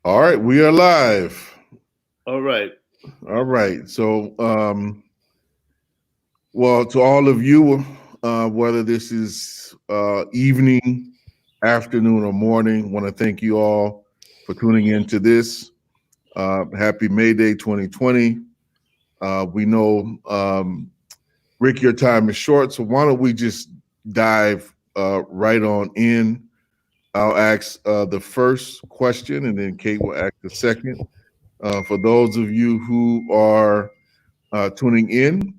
All right, we are live. All right. All right. So, well, to all of you, whether this is evening, afternoon, or morning, want to thank you all for tuning into this. Happy May Day 2020. We know, Rick, your time is short, so why don't we just dive right on in? I'll ask the first question, and then Kate will ask the second. For those of you who are tuning in,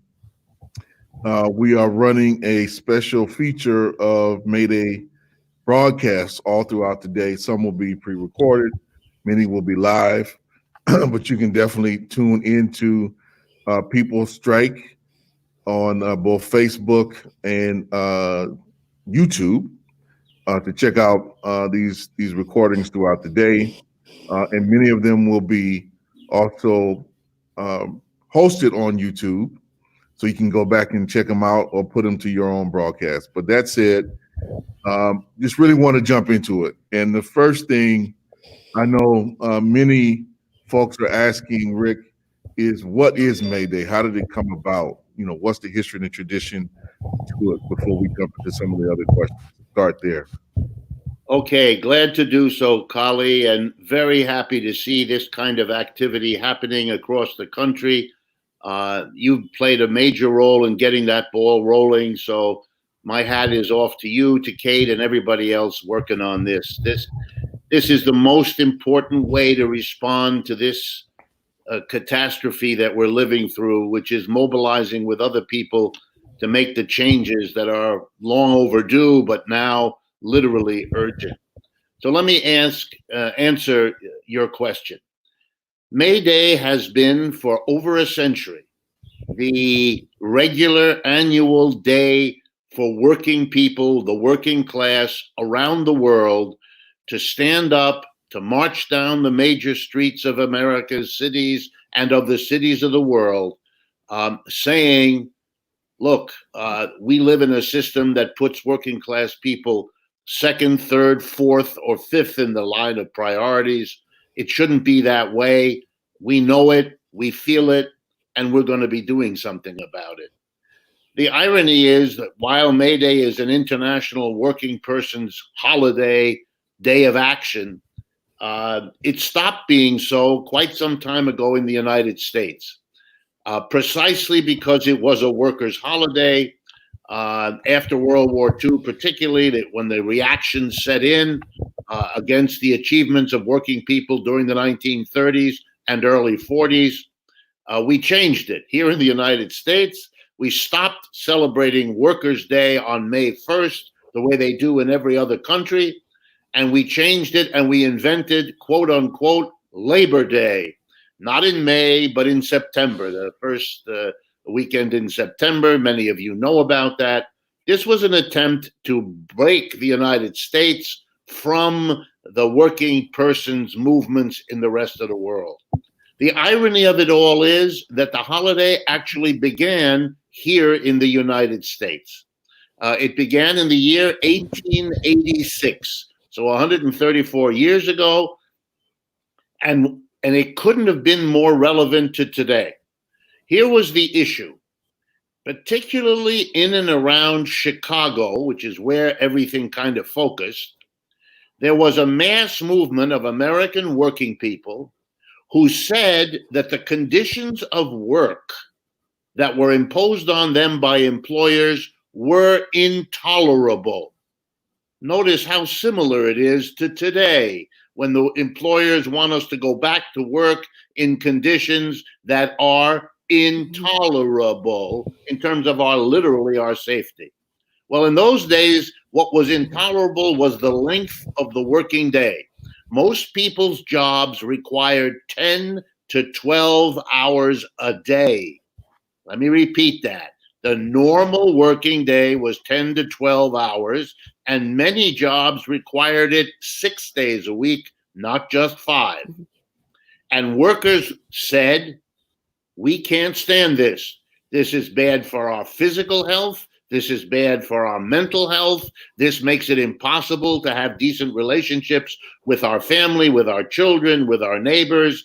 we are running a special feature of Mayday broadcasts all throughout the day. Some will be pre recorded, many will be live, but you can definitely tune into People Strike on both Facebook and YouTube to check out these recordings throughout the day. And many of them will be also um, hosted on YouTube, so you can go back and check them out or put them to your own broadcast. But that said, just really want to jump into it. And the first thing I know many folks are asking Rick is, what is May Day? How did it come about? What's the history and the tradition to it before we jump into some of the other questions? Start there. Okay. Glad to do so, Kali, and very happy to see this kind of activity happening across the country. You've played a major role in getting that ball rolling. So my hat is off to you, to Kate, and everybody else working on this. This is the most important way to respond to this catastrophe that we're living through, which is mobilizing with other people to make the changes that are long overdue, but now literally urgent. So let me answer your question. May Day has been for over a century the regular annual day for working people, the working class around the world, to stand up, to march down the major streets of America's cities and of the cities of the world, saying, look, we live in a system that puts working class people second, third, fourth, or fifth in the line of priorities. It shouldn't be that way. We know it, we feel it, and we're going to be doing something about it. The irony is that while May Day is an international working person's holiday, day of action, it stopped being so quite some time ago in the United States, precisely because it was a workers' holiday. After World War II, particularly that when the reaction set in against the achievements of working people during the 1930s and early 40s, we changed it. Here in the United States, we stopped celebrating Workers' Day on May 1st, the way they do in every other country, and we changed it and we invented, quote unquote, Labor Day. Not in May, but in September, the first weekend in September. Many of you know about that. This was an attempt to break the United States from the working person's movements in the rest of the world. The irony of it all is that the holiday actually began here in the United States. It began in the year 1886, so 134 years ago, and it couldn't have been more relevant to today. Here was the issue, particularly in and around Chicago, which is where everything kind of focused. There was a mass movement of American working people who said that the conditions of work that were imposed on them by employers were intolerable. Notice how similar it is to today when the employers want us to go back to work in conditions that are intolerable in terms of literally our safety. Well, in those days, what was intolerable was the length of the working day. Most people's jobs required 10 to 12 hours a day. Let me repeat that. The normal working day was 10 to 12 hours, and many jobs required it 6 days a week, not just five. And workers said, we can't stand this. This is bad for our physical health. This is bad for our mental health. This makes it impossible to have decent relationships with our family, with our children, with our neighbors.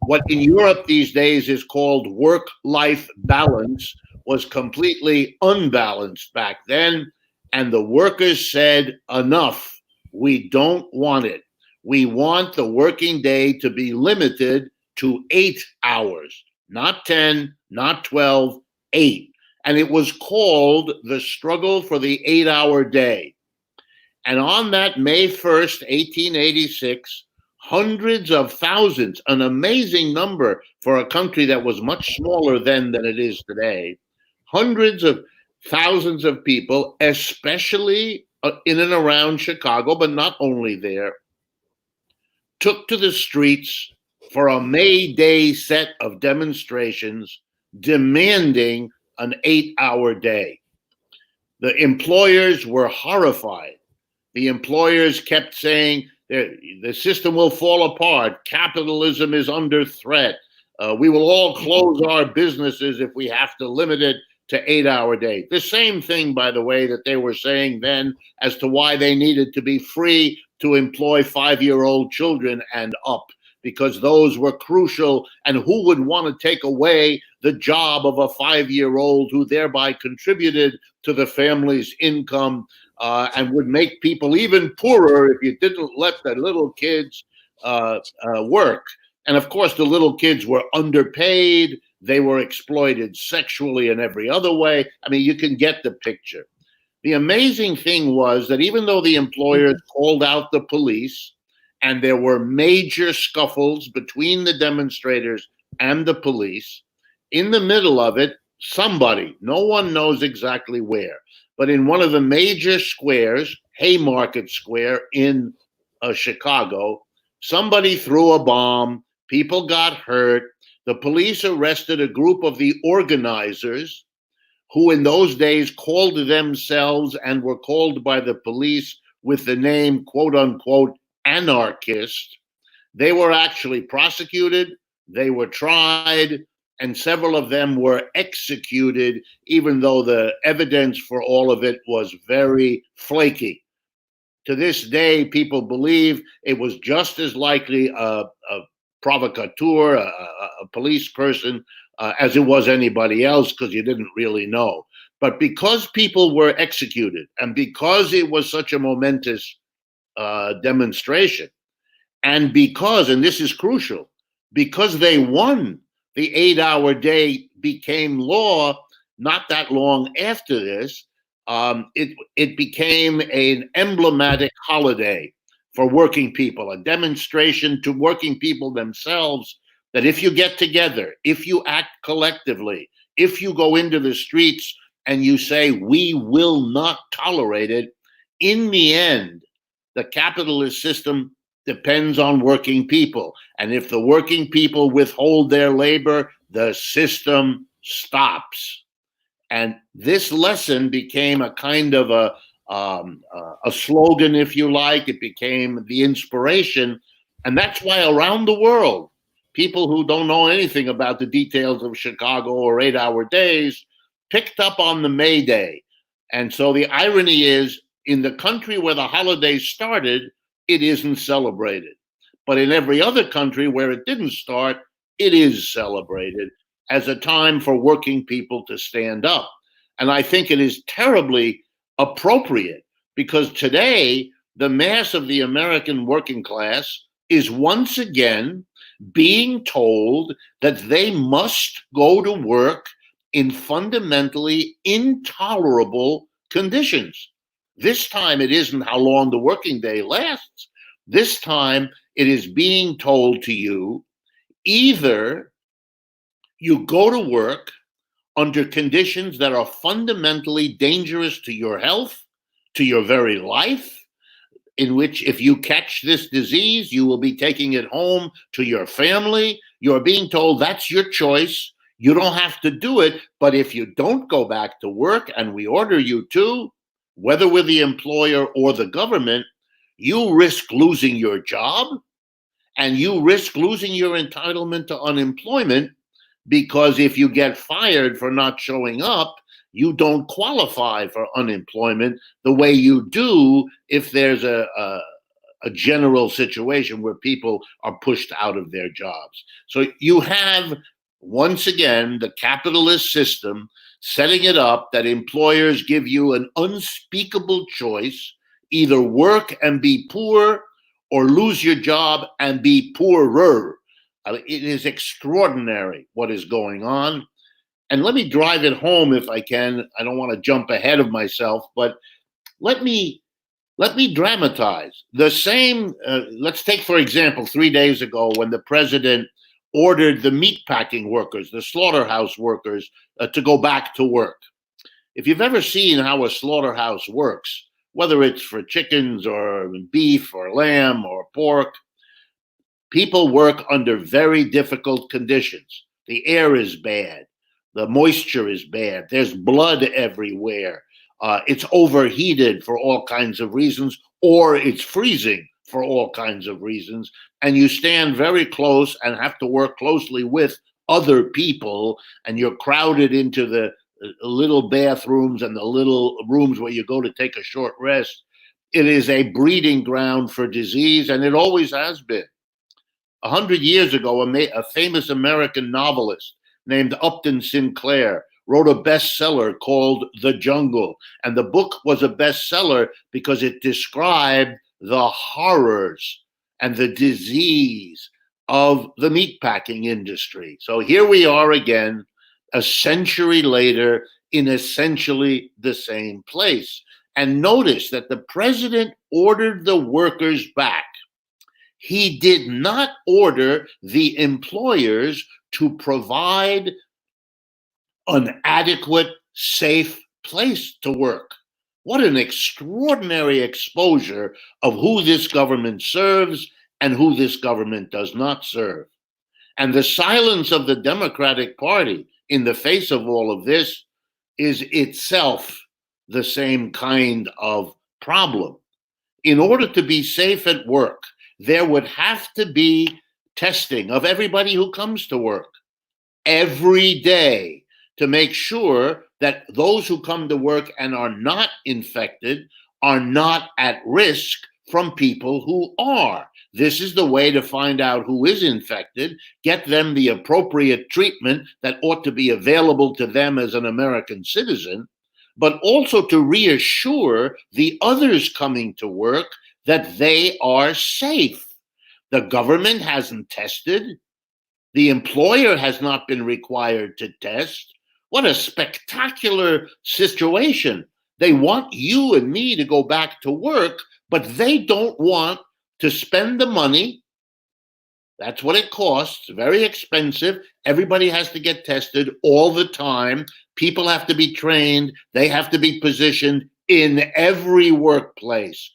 What in Europe these days is called work-life balance was completely unbalanced back then. And the workers said, enough. We don't want it. We want the working day to be limited to 8 hours, not 10, not 12, 8. And it was called the struggle for the 8-hour day. And on that May 1st, 1886, hundreds of thousands, an amazing number for a country that was much smaller then than it is today, hundreds of thousands of people, especially in and around Chicago, but not only there, took to the streets for a May Day set of demonstrations demanding an 8-hour day. The employers were horrified. The employers kept saying the system will fall apart. Capitalism is under threat. We will all close our businesses if we have to limit it to 8-hour day. The same thing, by the way, that they were saying then as to why they needed to be free to employ 5-year-old children and up, because those were crucial. And who would want to take away the job of a 5-year-old who thereby contributed to the family's income and would make people even poorer if you didn't let the little kids work. And of course, the little kids were underpaid. They were exploited sexually and every other way. I mean, you can get the picture. The amazing thing was that even though the employers called out the police and there were major scuffles between the demonstrators and the police, in the middle of it, somebody, no one knows exactly where, but in one of the major squares, Haymarket Square in Chicago, somebody threw a bomb. People got hurt. The police arrested a group of the organizers who in those days called themselves and were called by the police with the name, quote unquote, anarchist. They were actually prosecuted. They were tried. And several of them were executed, even though the evidence for all of it was very flaky. To this day, people believe it was just as likely a provocateur, a police person, as it was anybody else, because you didn't really know. But because people were executed and because it was such a momentous demonstration, and because, and this is crucial, because they won, the 8-hour day became law not that long after this. It became an emblematic holiday for working people, a demonstration to working people themselves that if you get together, if you act collectively, if you go into the streets and you say, we will not tolerate it, in the end, the capitalist system depends on working people. And if the working people withhold their labor, the system stops. And this lesson became a kind of a slogan, if you like. It became the inspiration. And that's why around the world, people who don't know anything about the details of Chicago or 8-hour days picked up on the May Day. And so the irony is, in the country where the holiday started, it isn't celebrated. But in every other country where it didn't start, it is celebrated as a time for working people to stand up. And I think it is terribly appropriate because today, the mass of the American working class is once again being told that they must go to work in fundamentally intolerable conditions. This time, it isn't how long the working day lasts. This time, it is being told to you, either you go to work under conditions that are fundamentally dangerous to your health, to your very life, in which if you catch this disease, you will be taking it home to your family. You're being told that's your choice. You don't have to do it. But if you don't go back to work and we order you to, whether with the employer or the government, you risk losing your job and you risk losing your entitlement to unemployment, because if you get fired for not showing up, you don't qualify for unemployment the way you do if there's a general situation where people are pushed out of their jobs. So you have, once again, the capitalist system setting it up that employers give you an unspeakable choice: either work and be poor or lose your job and be poorer. It is extraordinary what is going on. And let me drive it home if I can. I don't want to jump ahead of myself, but let me dramatize the same. Let's take, for example, 3 days ago when the president ordered the meatpacking workers, the slaughterhouse workers, to go back to work. If you've ever seen how a slaughterhouse works, whether it's for chickens or beef or lamb or pork, people work under very difficult conditions. The air is bad. The moisture is bad. There's blood everywhere. It's overheated for all kinds of reasons, or it's freezing for all kinds of reasons. And you stand very close and have to work closely with other people, and you're crowded into the little bathrooms and the little rooms where you go to take a short rest. It is a breeding ground for disease, and it always has been. 100 years ago, a famous American novelist named Upton Sinclair wrote a bestseller called The Jungle. And the book was a bestseller because it described the horrors and the disease of the meatpacking industry. So here we are again, a century later, in essentially the same place. And notice that the president ordered the workers back. He did not order the employers to provide an adequate, safe place to work. What an extraordinary exposure of who this government serves and who this government does not serve. And the silence of the Democratic Party in the face of all of this is itself the same kind of problem. In order to be safe at work, there would have to be testing of everybody who comes to work every day to make sure that those who come to work and are not infected are not at risk from people who are. This is the way to find out who is infected, get them the appropriate treatment that ought to be available to them as an American citizen, but also to reassure the others coming to work that they are safe. The government hasn't tested. The employer has not been required to test. What a spectacular situation. They want you and me to go back to work, but they don't want to spend the money. That's what it costs. Very expensive. Everybody has to get tested all the time. People have to be trained. They have to be positioned in every workplace.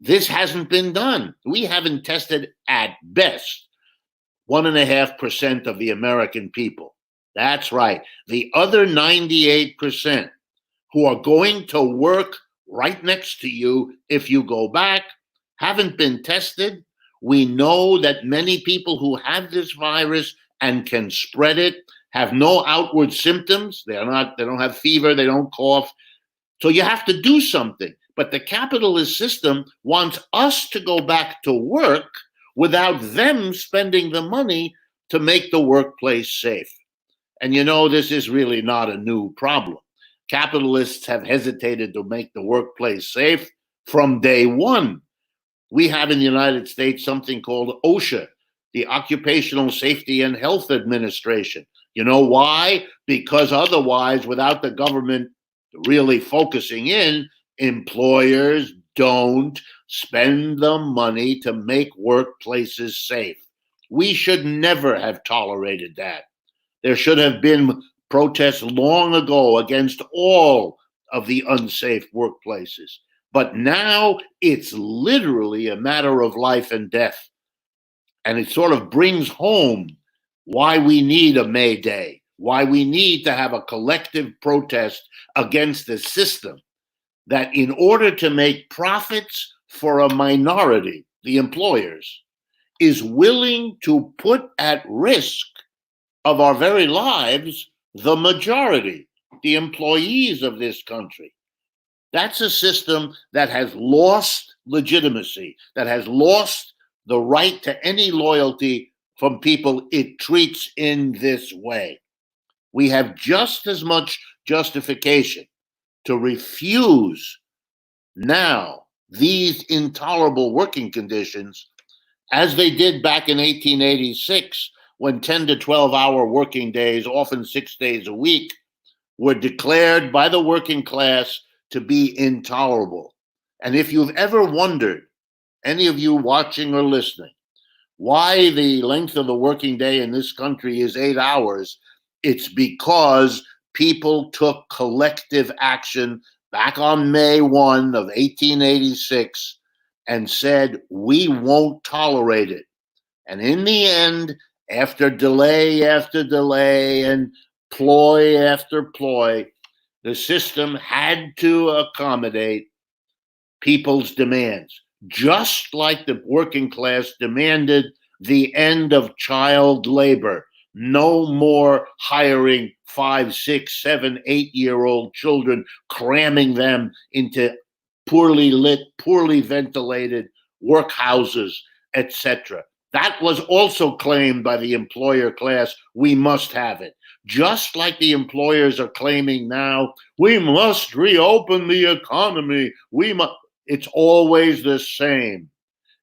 This hasn't been done. We haven't tested at best 1.5% of the American people. That's right. The other 98% who are going to work right next to you if you go back haven't been tested. We know that many people who have this virus and can spread it have no outward symptoms. They don't have fever, they don't cough. So you have to do something. But the capitalist system wants us to go back to work without them spending the money to make the workplace safe. And you know, this is really not a new problem. Capitalists have hesitated to make the workplace safe from day one. We have in the United States something called OSHA, the Occupational Safety and Health Administration. You know why? Because otherwise, without the government really focusing in, employers don't spend the money to make workplaces safe. We should never have tolerated that. There should have been protests long ago against all of the unsafe workplaces. But now it's literally a matter of life and death. And it sort of brings home why we need a May Day, why we need to have a collective protest against the system that, in order to make profits for a minority, the employers, is willing to put at risk of our very lives the majority. the employees of this country. That's a system that has lost legitimacy, that has lost the right to any loyalty from people it treats in this way. We have just as much justification to refuse now these intolerable working conditions as they did back in 1886, when 10 to 12-hour working days, often 6 days a week, were declared by the working class to be intolerable. And if you've ever wondered, any of you watching or listening, why the length of the working day in this country is 8 hours, it's because people took collective action back on May 1 of 1886 and said, we won't tolerate it. And in the end, after delay after delay and ploy after ploy, the system had to accommodate people's demands, just like the working class demanded the end of child labor. No more hiring 5, 6, 7, 8-year-old children, cramming them into poorly lit, poorly ventilated workhouses, etc. That was also claimed by the employer class. We must have it. Just like the employers are claiming now, we must reopen the economy. It's always the same.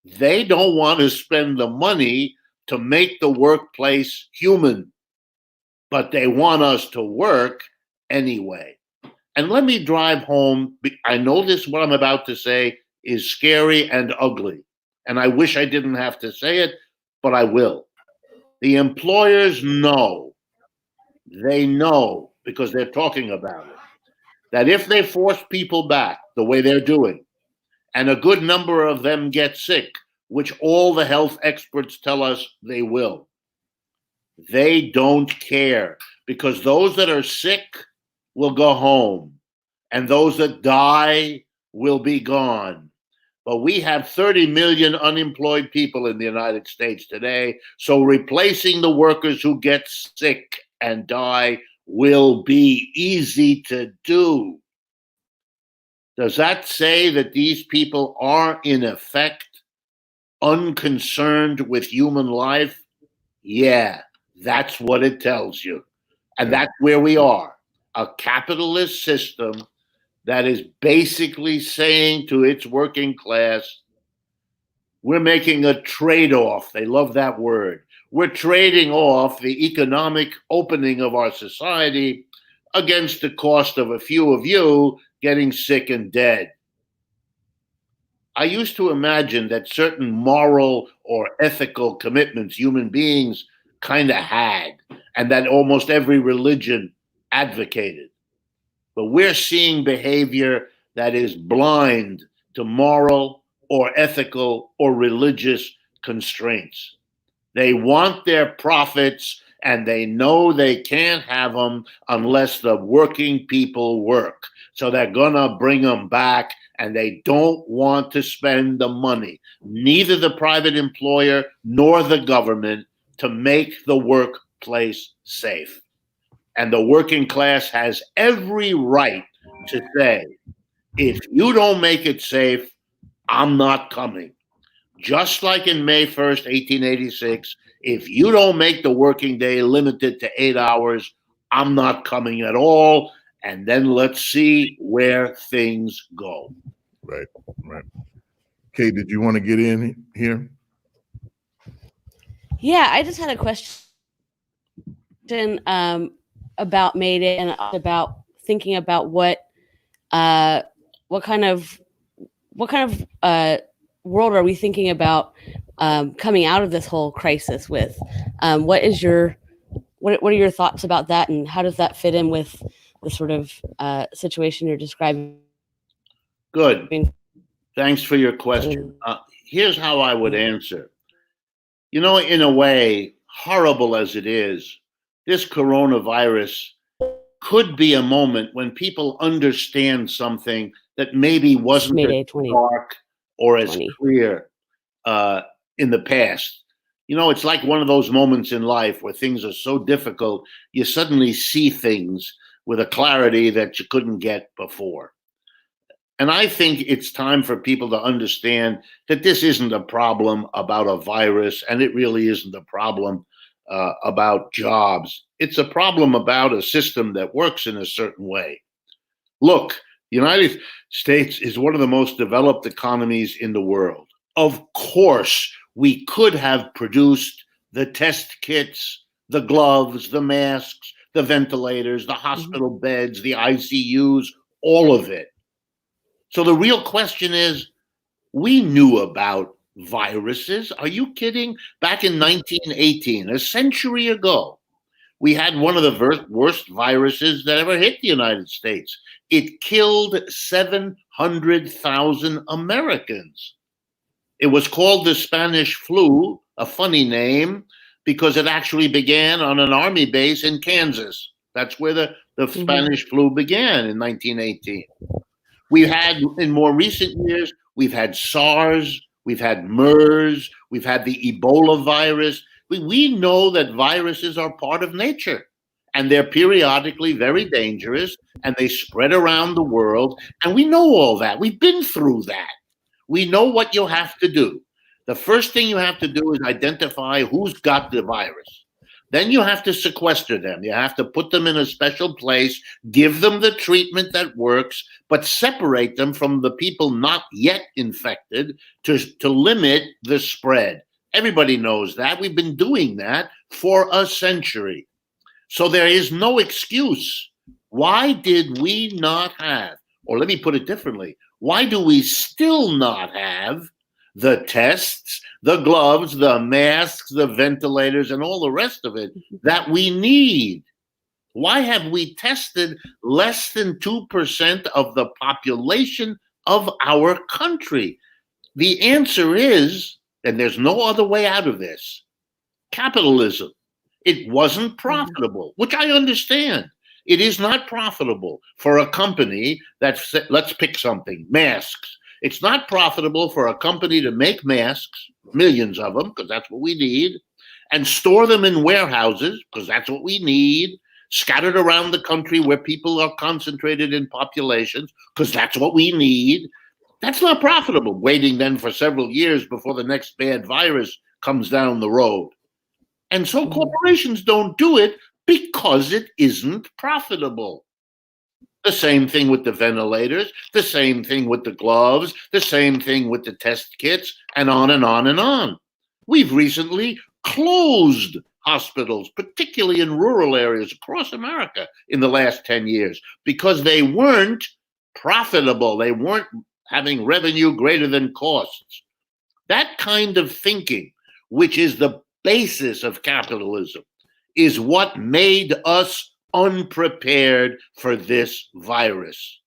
They don't want to spend the money to make the workplace human, but they want us to work anyway. And let me drive home. I know this, what I'm about to say, is scary and ugly. And I wish I didn't have to say it, but I will. The employers know, they know, because they're talking about it, that if they force people back the way they're doing, and a good number of them get sick, which all the health experts tell us they will, they don't care, because those that are sick will go home and those that die will be gone. But we have 30 million unemployed people in the United States today, so replacing the workers who get sick and die will be easy to do. Does that say that these people are, in effect, unconcerned with human life? Yeah, that's what it tells you. And that's where we are. A capitalist system that is basically saying to its working class, we're making a trade-off. They love that word. We're trading off the economic opening of our society against the cost of a few of you getting sick and dead. I used to imagine that certain moral or ethical commitments human beings kind of had, and that almost every religion advocated. But we're seeing behavior that is blind to moral or ethical or religious constraints. They want their profits, and they know they can't have them unless the working people work. So they're going to bring them back, and they don't want to spend the money, neither the private employer nor the government, to make the workplace safe. And the working class has every right to say, if you don't make it safe, I'm not coming. Just like in May 1st, 1886, if you don't make the working day limited to 8 hours, I'm not coming at all. And then let's see where things go. Right, right. Kate, did you want to get in here? Yeah, I just had a question about May Day and about thinking about what kind of world are we thinking about coming out of this whole crisis with? What are your thoughts about that, and how does that fit in with the sort of situation you're describing? Good. Thanks for your question. Here's how I would answer. You know, in a way, horrible as it is, this coronavirus could be a moment when people understand something that maybe wasn't as dark or as clear in the past. You know, it's like one of those moments in life where things are so difficult, you suddenly see things with a clarity that you couldn't get before. And I think it's time for people to understand that this isn't a problem about a virus, and it really isn't a problem about jobs. It's a problem about a system that works in a certain way. Look, the United States is one of the most developed economies in the world. Of course, we could have produced the test kits, the gloves, the masks, the ventilators, the hospital beds, the ICUs, all of it. So the real question is, we knew about viruses. Are you kidding? Back in 1918, a century ago, we had one of the worst viruses that ever hit the United States. It killed 700,000 Americans. It was called the Spanish flu, a funny name, because it actually began on an army base in Kansas. That's where the Spanish flu began in 1918. We've had, in more recent years, we've had SARS, we've had MERS, we've had the Ebola virus. We know that viruses are part of nature, and they're periodically very dangerous, and they spread around the world, and we know all that. We've been through that. We know what you have to do. The first thing you have to do is identify who's got the virus. Then you have to sequester them. You have to put them in a special place, give them the treatment that works, but separate them from the people not yet infected to limit the spread. Everybody knows that. We've been doing that for a century. So there is no excuse. Why did we not have, or let me put it differently, why do we still not have the tests, the gloves, the masks, the ventilators, and all the rest of it that we need? Why have we tested less than 2% of the population of our country? The answer is, and there's no other way out of this, capitalism. It wasn't profitable, which I understand. It is not profitable for a company that's, let's pick something, masks. It's not profitable for a company to make masks, millions of them, because that's what we need, and store them in warehouses, because that's what we need, scattered around the country where people are concentrated in populations, because that's what we need. That's not profitable, waiting then for several years before the next bad virus comes down the road. And so corporations don't do it because it isn't profitable. The same thing with the ventilators, the same thing with the gloves, the same thing with the test kits, and on and on and on. We've recently closed hospitals, particularly in rural areas across America in the last 10 years, because they weren't profitable. They weren't having revenue greater than costs. That kind of thinking, which is the basis of capitalism, is what made us unprepared for this virus.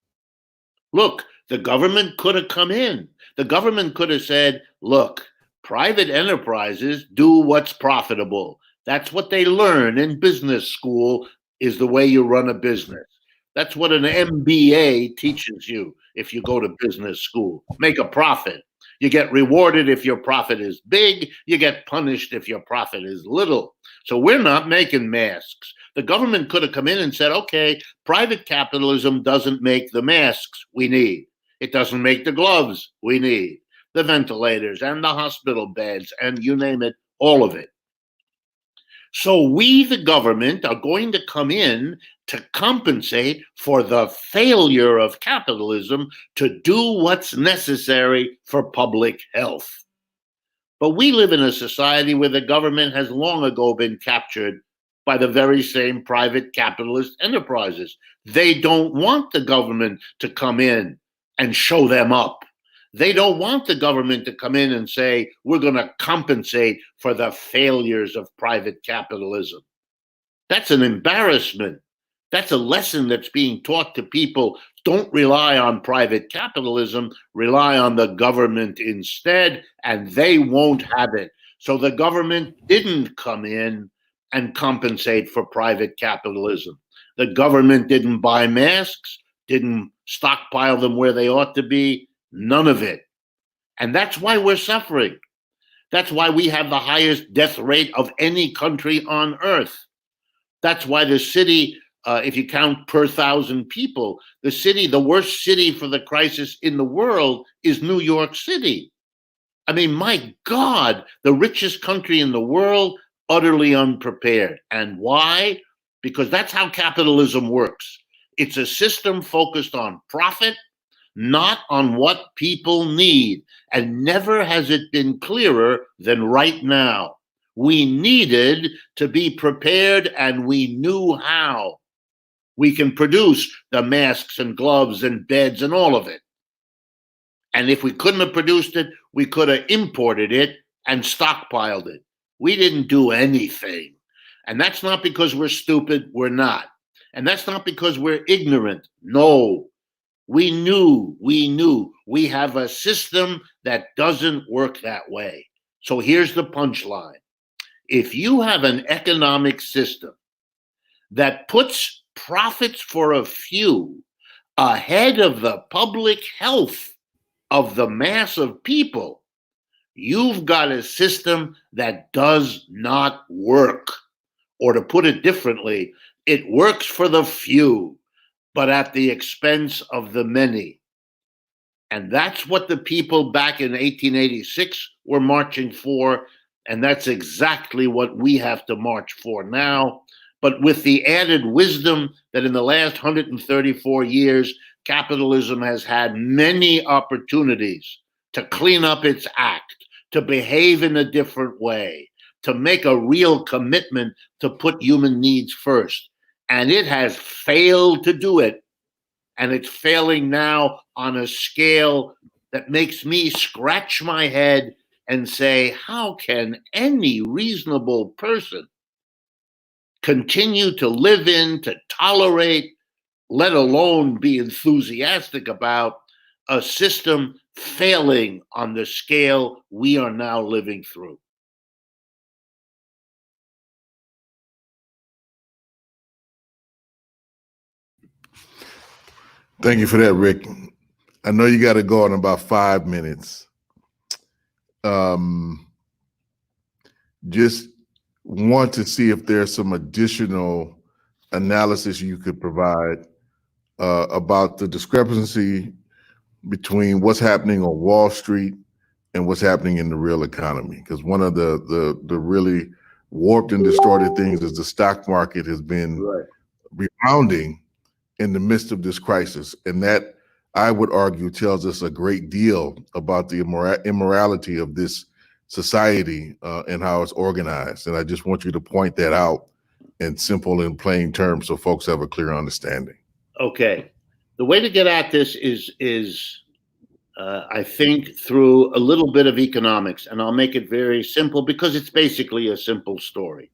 Look, the government could have come in. The government could have said, look, private enterprises do what's profitable. That's what they learn in business school, is the way you run a business. That's what an MBA teaches you if you go to business school. Make a profit. You get rewarded if your profit is big. You get punished if your profit is little. So we're not making masks. The government could have come in and said, okay, private capitalism doesn't make the masks we need. It doesn't make the gloves we need, the ventilators and the hospital beds, and you name it, all of it. So we, the government, are going to come in to compensate for the failure of capitalism to do what's necessary for public health. But we live in a society where the government has long ago been captured by the very same private capitalist enterprises. They don't want the government to come in and show them up. They don't want the government to come in and say, we're going to compensate for the failures of private capitalism. That's an embarrassment. That's a lesson that's being taught to people. Don't rely on private capitalism, rely on the government instead, and they won't have it. So the government didn't come in and compensate for private capitalism. The government didn't buy masks, didn't stockpile them where they ought to be, none of it. And that's why we're suffering. That's why we have the highest death rate of any country on earth. That's why the city if you count per 1,000 people. The worst city for the crisis in the world is New York City. I mean, my God, the richest country in the world, utterly unprepared. And why? Because that's how capitalism works. It's a system focused on profit, not on what people need. And never has it been clearer than right now. We needed to be prepared, and we knew how. We can produce the masks and gloves and beds and all of it. And if we couldn't have produced it, we could have imported it and stockpiled it. We didn't do anything. And that's not because we're stupid. We're not. And that's not because we're ignorant. No. We knew. We have a system that doesn't work that way. So here's the punchline. If you have an economic system that puts profits for a few ahead of the public health of the mass of people, you've got a system that does not work. Or to put it differently, it works for the few, but at the expense of the many. And that's what the people back in 1886 were marching for, and that's exactly what we have to march for now, but with the added wisdom that in the last 134 years, capitalism has had many opportunities to clean up its act, to behave in a different way, to make a real commitment to put human needs first. And it has failed to do it. And it's failing now on a scale that makes me scratch my head and say, how can any reasonable person continue to live in, to tolerate, let alone be enthusiastic about a system failing on the scale we are now living through? Thank you for that, Rick. I know you got to go in about 5 minutes. Just want to see if there's some additional analysis you could provide about the discrepancy between what's happening on Wall Street and what's happening in the real economy. Because one of the really warped and distorted things is the stock market has been rebounding in the midst of this crisis. And that, I would argue, tells us a great deal about the immorality of this society and how it's organized. And I just want you to point that out in simple and plain terms so folks have a clear understanding. Okay. The way to get at this is I think, through a little bit of economics, and I'll make it very simple because it's basically a simple story.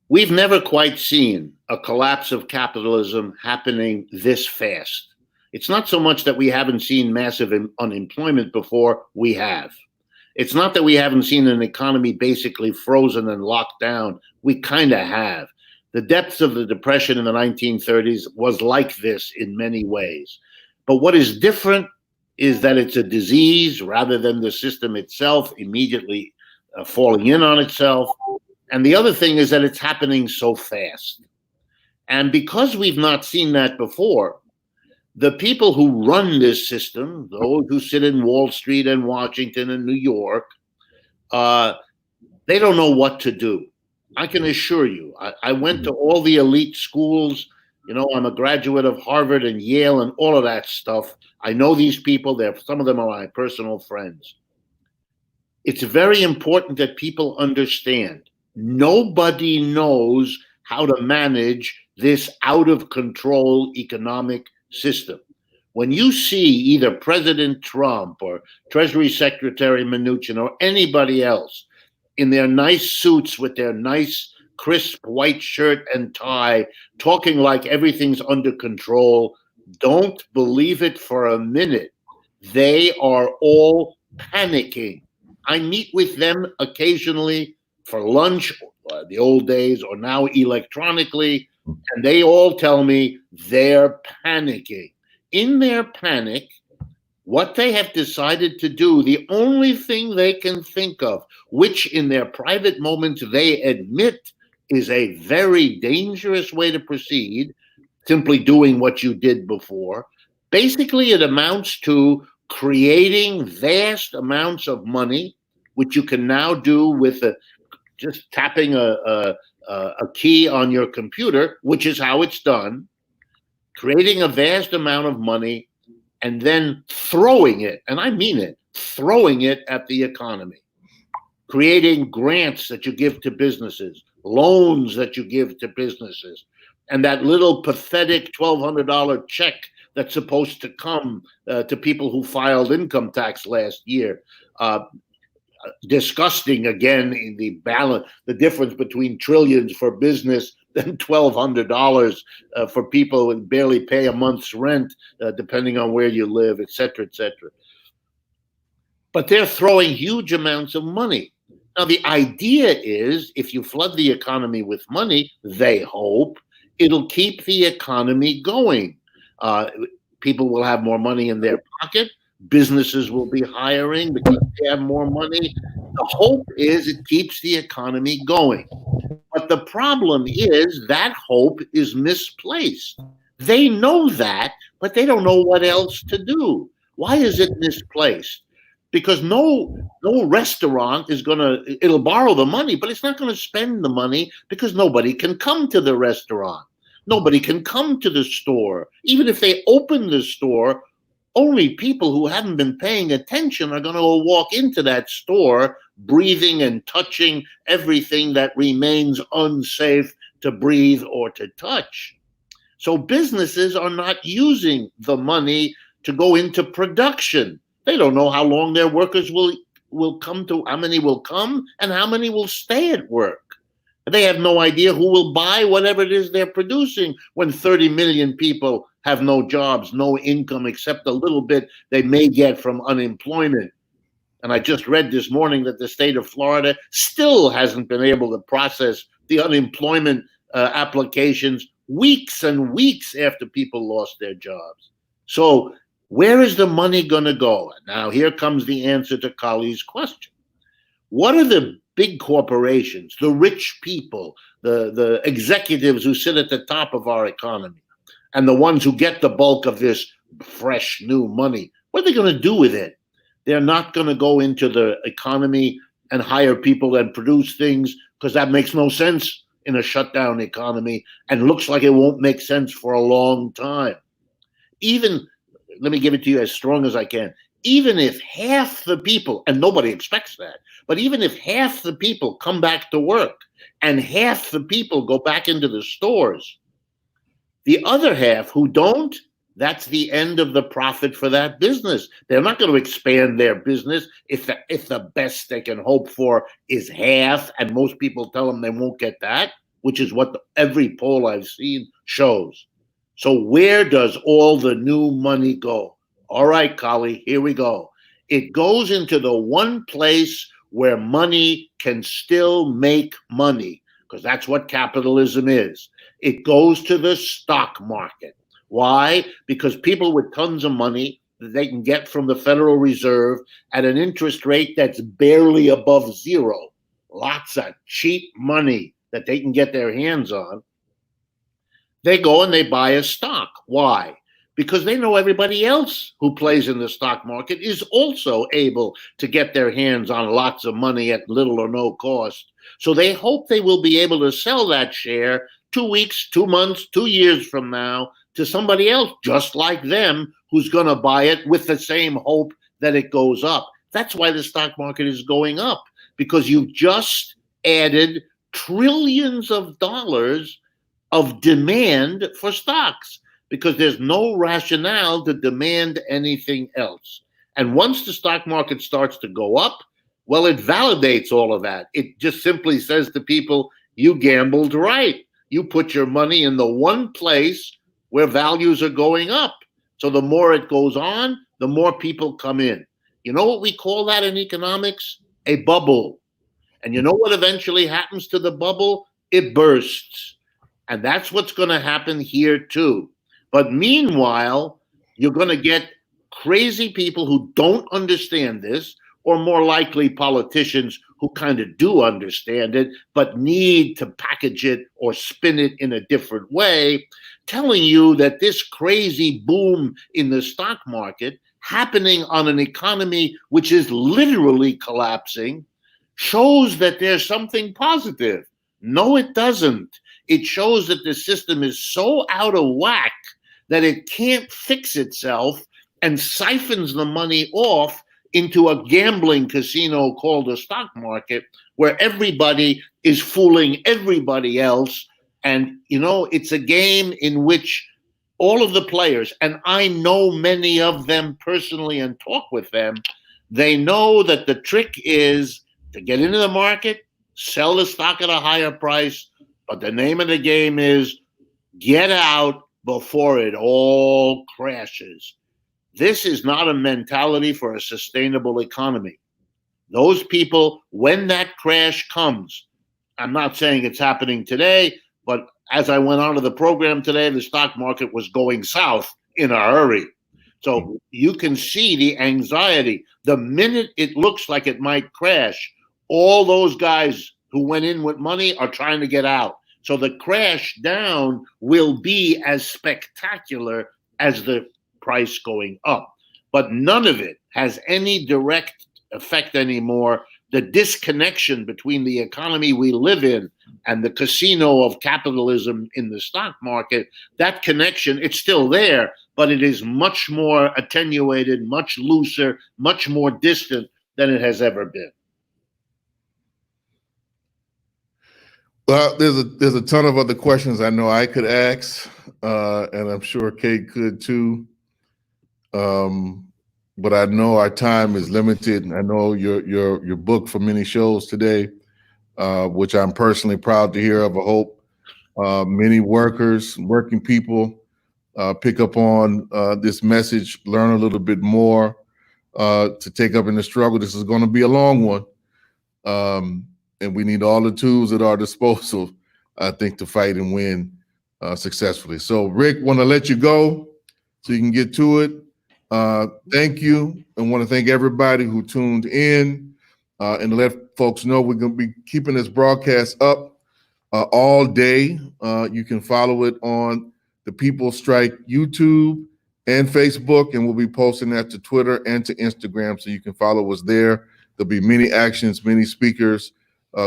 We've never quite seen a collapse of capitalism happening this fast. It's not so much that we haven't seen massive unemployment before, we have. It's not that we haven't seen an economy basically frozen and locked down, we kind of have. The depths of the Depression in the 1930s was like this in many ways. But what is different is that it's a disease rather than the system itself immediately falling in on itself. And the other thing is that it's happening so fast. And because we've not seen that before, the people who run this system, those who sit in Wall Street and Washington and New York, they don't know what to do. I can assure you, I went to all the elite schools. You know, I'm a graduate of Harvard and Yale and all of that stuff. I know these people. Some of them are my personal friends. It's very important that people understand nobody knows how to manage this out of control economic system. When you see either President Trump or Treasury Secretary Mnuchin or anybody else in their nice suits with their nice crisp white shirt and tie, talking like everything's under control, don't believe it for a minute. They are all panicking. I meet with them occasionally for lunch, the old days, or now electronically, and they all tell me they're panicking. In their panic, what they have decided to do, the only thing they can think of, which in their private moments they admit is a very dangerous way to proceed, simply doing what you did before. Basically, it amounts to creating vast amounts of money, which you can now do with just tapping a key on your computer, which is how it's done, creating a vast amount of money and then throwing it, and I mean it, throwing it at the economy, creating grants that you give to businesses, loans that you give to businesses, and that little pathetic $1,200 check that's supposed to come to people who filed income tax last year. Disgusting again in the balance, the difference between trillions for business and $1,200 for people who barely pay a month's rent, depending on where you live, et cetera, et cetera. But they're throwing huge amounts of money. Now, the idea is if you flood the economy with money, they hope it'll keep the economy going. People will have more money in their pocket. Businesses will be hiring because they have more money. The hope is it keeps the economy going. But the problem is that hope is misplaced. They know that, but they don't know what else to do. Why is it misplaced? Because no restaurant is it'll borrow the money, but it's not going to spend the money because nobody can come to the restaurant. Nobody can come to the store. Even if they open the store, only people who haven't been paying attention are going to walk into that store breathing and touching everything that remains unsafe to breathe or to touch. So businesses are not using the money to go into production. They don't know how long their workers will come to, how many will come and how many will stay at work. They have no idea who will buy whatever it is they're producing when 30 million people have no jobs, no income except a little bit they may get from unemployment. And I just read this morning that the state of Florida still hasn't been able to process the unemployment applications weeks and weeks after people lost their jobs. So where is the money going to go? Now, here comes the answer to Kali's question. What are the big corporations, the rich people, the executives who sit at the top of our economy, and the ones who get the bulk of this fresh new money, what are they going to do with it? They're not going to go into the economy and hire people and produce things because that makes no sense in a shutdown economy and looks like it won't make sense for a long time. Even, let me give it to you as strong as I can, even if half the people, and nobody expects that, but even if half the people come back to work and half the people go back into the stores, the other half who don't, that's the end of the profit for that business. They're not going to expand their business if the best they can hope for is half, and most people tell them they won't get that, which is what every poll I've seen shows. So where does all the new money go? All right, Kali, here we go. It goes into the one place where money can still make money, because that's what capitalism is. It goes to the stock market. Why? Because people with tons of money that they can get from the Federal Reserve at an interest rate that's barely above zero, lots of cheap money that they can get their hands on, they go and they buy a stock. Why? Because they know everybody else who plays in the stock market is also able to get their hands on lots of money at little or no cost. So they hope they will be able to sell that share 2 weeks, 2 months, 2 years from now to somebody else just like them who's going to buy it with the same hope that it goes up. That's why the stock market is going up, because you've just added trillions of dollars of demand for stocks, because there's no rationale to demand anything else. And once the stock market starts to go up, well, it validates all of that. It just simply says to people, you gambled right. You put your money in the one place where values are going up. So the more it goes on, the more people come in. You know what we call that in economics? A bubble. And you know what eventually happens to the bubble? It bursts. And that's what's going to happen here too. But meanwhile, you're going to get crazy people who don't understand this, or more likely politicians who kind of do understand it, but need to package it or spin it in a different way, telling you that this crazy boom in the stock market happening on an economy which is literally collapsing shows that there's something positive. No, it doesn't. It shows that the system is so out of whack that it can't fix itself and siphons the money off into a gambling casino called a stock market where everybody is fooling everybody else. And, it's a game in which all of the players, and I know many of them personally and talk with them, they know that the trick is to get into the market, sell the stock at a higher price, but the name of the game is get out before it all crashes. This is not a mentality for a sustainable economy. Those people, when that crash comes, I'm not saying it's happening today, but as I went on to the program today, the stock market was going south in a hurry. So you can see the anxiety. The minute it looks like it might crash, all those guys who went in with money are trying to get out. So the crash down will be as spectacular as the price going up. But none of it has any direct effect anymore. The disconnection between the economy we live in and the casino of capitalism in the stock market, that connection, it's still there, but it is much more attenuated, much looser, much more distant than it has ever been. Well, there's a ton of other questions I know I could ask, and I'm sure Kate could too. But I know our time is limited. I know you're booked for many shows today, which I'm personally proud to hear of. I hope many working people pick up on this message, learn a little bit more to take up in the struggle. This is going to be a long one. And we need all the tools at our disposal, I think, to fight and win successfully. So, Rick, want to let you go so you can get to it. Thank you, and want to thank everybody who tuned in, and let folks know we're going to be keeping this broadcast up all day. You can follow it on the People Strike YouTube and Facebook, and we'll be posting that to Twitter and to Instagram, so you can follow us there. There'll be many actions, many speakers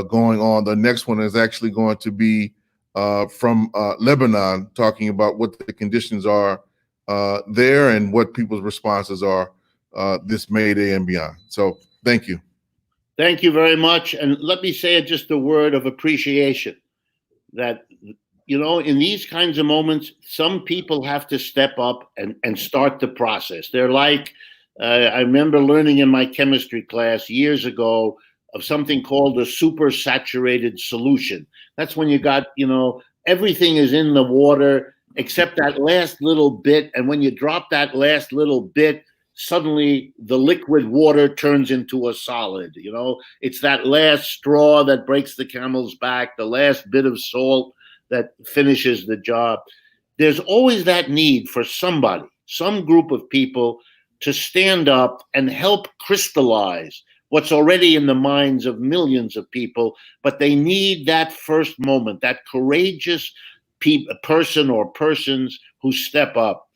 going on. The next one is actually going to be from Lebanon, talking about what the conditions are there and what people's responses are this May Day and beyond. So thank you. Thank you very much. And let me say just a word of appreciation that, in these kinds of moments, some people have to step up and start the process. They're like, I remember learning in my chemistry class years ago of something called a supersaturated solution. That's when you got, everything is in the water except that last little bit. And when you drop that last little bit, suddenly the liquid water turns into a solid. It's that last straw that breaks the camel's back, the last bit of salt that finishes the job. There's always that need for somebody, some group of people to stand up and help crystallize what's already in the minds of millions of people, but they need that first moment, that courageous person or persons who step up.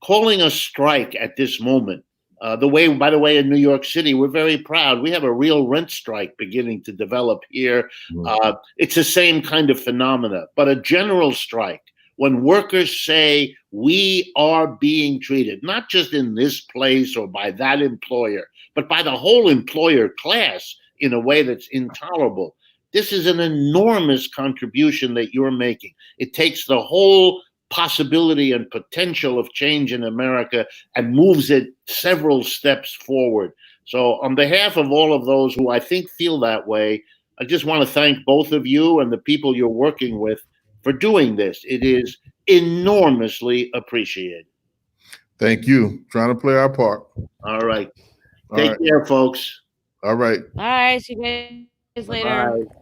Calling a strike at this moment, by the way, in New York City, we're very proud. We have a real rent strike beginning to develop here. It's the same kind of phenomena, but a general strike, when workers say we are being treated, not just in this place or by that employer, but by the whole employer class in a way that's intolerable. This is an enormous contribution that you're making. It takes the whole possibility and potential of change in America and moves it several steps forward. So on behalf of all of those who I think feel that way, I just want to thank both of you and the people you're working with for doing this. It is enormously appreciated. Thank you. Trying to play our part. All right. Take care, folks. All right. All right. See you guys later. Bye.